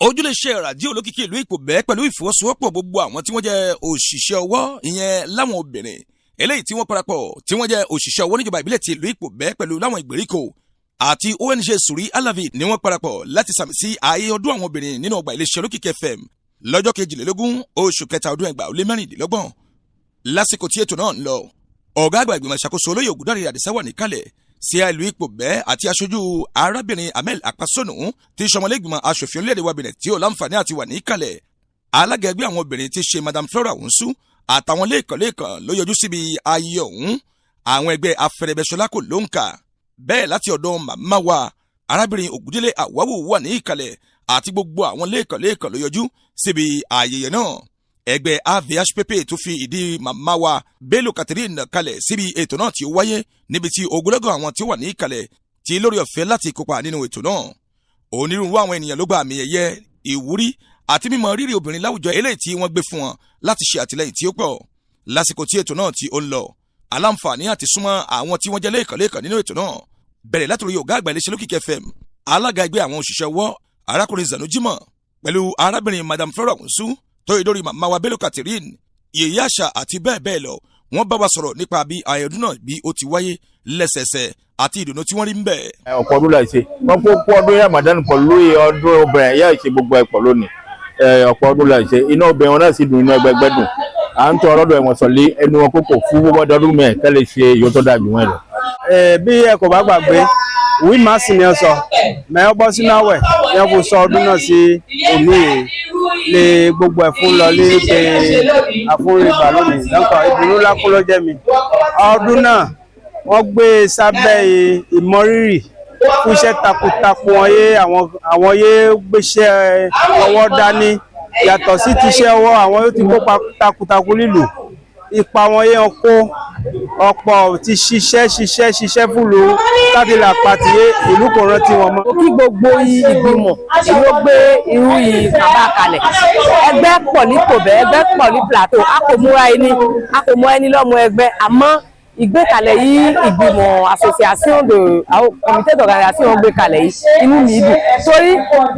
ojúléeṣẹ́ rádíò olókìkí ìlú Ìpòbẹ́ pẹ̀lú ìfọwọ́sowọ́pọ̀ gbogbo àwọn tí wọ́n jẹ́ òṣìṣẹ́ ọwọ́ ìyẹn láwọn obìnrin eléyìí tí wọ́n parapọ̀ tí wọ́n jẹ́ òṣìṣẹ́ ọwọ́ níjọba ìbílẹ̀ ti ìlú Ìpòbẹ́ pẹ̀lú láwọn ìgbèríko àti ONG Suri Alavi ni wọ́n parapọ̀ láti sàmì sí ayé ọdún àwọn obìnrin nínú ọgbà iléeṣẹ́ olókìkí FM lọ́jọ́ 22 oṣù kẹta ọdún 2026 lásìkò tí ètò náà ń lọ ọ̀gá àgbà ìgbìmọ̀ ìṣàkóso olóyè Ògúndáre Àdìsá wà níkàlẹ̀ sí ìlú Ìpòbẹ́ àti aṣojú arábìnrin Amel Apasonu tí sọmọlẹ́gbìmọ̀ aṣòfin orílẹ̀-èdè wa Benin tí ó láǹfààní àti wà níkàlẹ̀ alága ẹgbẹ́ àwọn obìnrin tí ṣe Madam Flora Wunsu àtàwọn lẹ́ẹ̀kan ló yọjú síbi ayé ọ̀hún àwọn ẹgbẹ́ afẹrẹbẹsọlá kò ló ń kà bẹ́ẹ̀ láti ọ̀dọ̀ màmá wa arábìnrin Ògúndélé Àwáwò wà ní ìkàlẹ̀ àti gbogbo àwọn lẹ́ẹ̀kan ló yọjú síbi ayẹyẹ náà ẹgbẹ́ AVHPP tó fi ìdí màmá wa Bello Catherine kalẹ̀ síbi ètò náà tí ó wáyé níbi tí ogunlọ́gọ̀ àwọn tí ó wà ní ìkàlẹ̀ tí lórí ọ̀fẹ́ láti kópa nínú ètò náà onírúurú àwọn ènìyàn ló gba àmì ẹ̀yẹ ìwúrí àti mímọ rírì obìnrin láwùjọ eléyìí tí wọ́n gbé fún wọn láti ṣe àtìlẹ́yìn tí ó pọ̀ lásìkò tí ètò náà tí ó ń lọ aláǹfààní àti súnmọ́ àwọn tí wọ́n jẹ́ lẹ́ẹ̀kan nínú ètò náà bẹ̀rẹ̀ látòrí ọ̀gá àgbà iléeṣẹ́ olókìkí FM alága ẹgbẹ́ àwọn òṣìṣẹ́ ọwọ́ arákùnrin Zanu Jimoh pẹ̀lú arábìnrin Madam Flora Wunsu tó ìdórí màmá wa Bello Catherine yèyé àṣà àti bẹ́ẹ̀ bẹ́ẹ̀ lọ wọ́n bá wa sọ̀rọ̀ nípa bí ayọ̀dún náà bí ó ti wáyé lẹ́sẹẹsẹ àti ìdùnnú tí wọ́n rí ń bẹ̀. ọ̀pọ̀ ọdún láì ṣe wọ́n kó ọdún Ramadan pẹ̀lú ọdún obìnrin ẹ̀yà ìṣe gbogbo ẹ̀pọ̀ lónìí ọ̀pọ̀ ọdún láì ṣe iná obìnrin wọn náà sì dùn iná ẹgbẹgbẹ́ dùn à ń tọ ọlọ́dọ̀ ẹ̀wọ̀n sọ̀lé ẹnu wọn kókò fún gbogbo ọdún mẹ́ẹ̀ tẹ́lẹ̀ ṣe ìyó tó dáa jù wọ́n lọ. bí ẹ kò bá gbàgbé wí má sì ni ẹ sọ mẹ́ọ́ bọ́ sínú àwẹ̀ yẹn kò sọ ọdún náà sí òní lè gbogbo ẹ̀fún lọ lé pé àfúnrin ìgbà lónìí lọ́kọ̀ ìdùnnú lákún ló jẹ́ mi ọdún náà wọ́n gbé sábẹ́ ìmọrírì fún iṣẹ́ takuntakun àwọn yé gbéṣẹ́ ọwọ́ dání yàtọ̀ sí tiṣẹ́ ọwọ́ àwọn yóò ti kópa takuntakun lílù ipa wọn yé wọn kó ọ̀pọ̀ ti ṣiṣẹ́ fúlù láti là pàtìyé ìlú kò rántí wọn mọ́. kí gbogbo ìgbìmọ̀ ló gbé irú ìkàbá kalẹ̀ ẹgbẹ́ pọ̀ ní Ìpòbẹ́ ẹgbẹ́ pọ̀ ní Plateau a kò mú ẹni lọ́mọ ẹgbẹ́ àmọ́ ìgbékalẹ̀ yìí ìgbìmọ̀ association de comité d'organisation gbé kalẹ̀ yìí inú mi dùn torí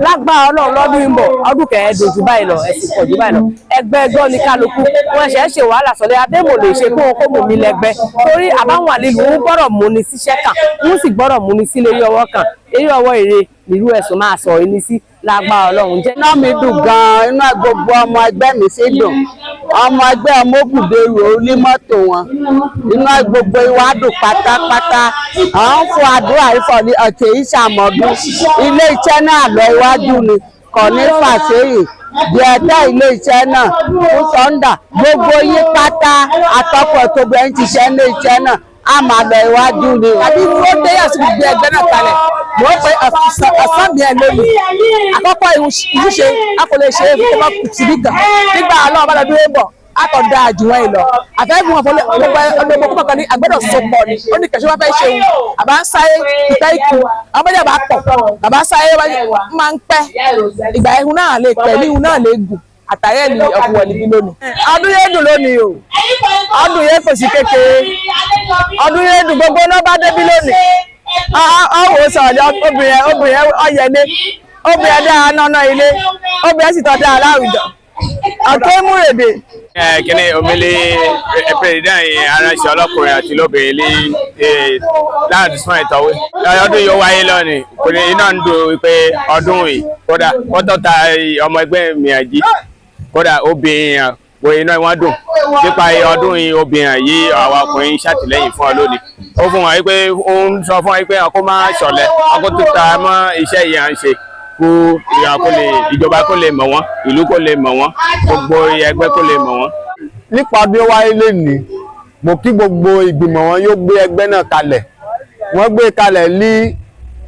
lágbára Ọlọ́run lọ́dún ń bọ̀ ọdún kẹẹ̀ẹ́dójú báyìí lọ ẹ̀sìn pọ̀ jù báyìí lọ ẹgbẹ́ gbọ́ ní kálukú wọn ṣe wàhálà sọlẹ̀ adémò lè ṣe kó mú mi lẹ́gbẹ́ torí àbáwọn àlejò ń gbọ́dọ̀ mú ni síṣẹ́ kan ń sì gbọ́dọ̀ mú ni sí lérí ọwọ́ kan èyí ọwọ́ èrè ìlú ẹ̀sùn máa sọ ẹni sí lágbára Ọlọ́run jẹ́. iná mi dùn gan-an inú gbogbo ọmọ ẹgbẹ́ mi sì dùn ọmọ ẹgbẹ́ ọmọkùnrin onímọ́tò wọn inú gbogbo ìwà dùn pátápátá àwọn fún àdúrà ìfọ̀lì ọ̀tẹ̀ ìṣàmọ̀dún ilé iṣẹ́ náà lọ iwájú ni kò ní fàṣẹyìn díẹ̀dẹ́ ilé iṣẹ́ náà fún sọ́ńdà gbogbo yín pátá àtọ́kọ̀ tó bẹ́ẹ̀ ń ṣiṣẹ́ ilé iṣẹ́ náà a máa lọ iwájú ni. àbí wọ́n dé àsìkò gbé ẹgbẹ́ náà kalẹ̀ mo ń pe ọ̀sán mi ẹ̀ lónìí àkọ́kọ́ ìwúṣe a kò lè ṣe é fún ọmọ síbí kan nígbà Ọlọ́run bá lọ dúró bọ̀ a kò da àjùwọ̀n ẹ̀ lọ àfẹ́gùn ọ̀fọ̀lẹ́ ọlọ́gbọ̀n púpọ̀ kan ní agbẹ́dọ̀ so pọ̀ ni ó ní kẹ̀sí wọn fẹ́ ṣe òun àbá ń sáré ìta ikú àwọn méjì àbá pọ̀ àbá ń sáré máa ń pẹ́ ìgbà ihun náà lè pẹ̀ ní ihun náà lè gùn àtàyẹ̀ ní ọkùnrin níbí lónìí. ọdún yẹn dùn lónìí o ọdún yẹn kò sí kékeré ọdún yẹn dùn gbogbo náà bá débi lónìí ọwọ́ sọ̀rọ̀ obìnrin ọ̀yẹ̀lé obìnrin dáa nánà ilé obìnrin sì tọ́ dáa láwùjọ ọ̀tọ́ múrèdè. kíni omele president aránṣẹ́ ọlọ́kùnrin àti lóbìnrin láàrín fún ìtọ́wé ọdún yóò wáyé lónìí kò ní iná ń dùn pé ọdún yìí kódà wọ́n tọ́ta ọmọ ẹgbẹ́ mi àjí kódà obìnrin wo iná wọn dùn nípa ọdún yìí obìnrin yìí àwọn ọkùnrin ṣàtìlẹ́yìn fún ọ lónìí ó fún wọn pé ó ń sọ fún wọn pé ọkọ máa ṣọ̀lẹ ọkọ tó ta mọ́ iṣẹ́ yìí à ń ṣe fún ìjọba kó lè mọ̀ wọ́n ìlú kó lè mọ̀ wọ́n gbogbo ẹgbẹ́ kó lè mọ̀ wọ́n. nípa bí ó wáyé lénìí mo kí gbogbo ìgbìmọ̀ wọn yóò gbé ẹgbẹ́ náà kalẹ̀ wọ́n gbé kalẹ̀ ní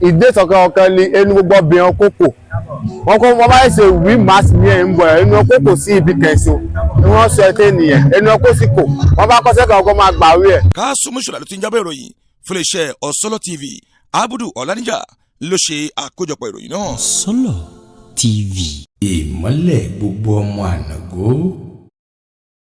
ìdésọ̀kan ọ̀kan ní ẹnu gbogbo obìnrin kókò wọ́n bá ṣe wí màsí ní ẹ̀ ń bọ̀ ẹnu kókò sí ibi kẹsàn ni wọ́n sọ ẹtẹ́ nìyẹn ẹnu ọkọ̀ sí kò wọ́n bá kọ́sẹ́ kan ọkọ̀ máa gbà wí ẹ̀. káàsùn mùsùlùmí ló ti ń jábọ̀ ìròyìn fún iléeṣẹ́ Ọ̀sọ́lọ̀ TV Abudu Ọ̀làníjà ló ṣe àkójọpọ̀ ìròyìn náà. Ọ̀sọ́lọ̀ TV. ìmọ́lẹ̀ gbogbo ọmọ ànàgó.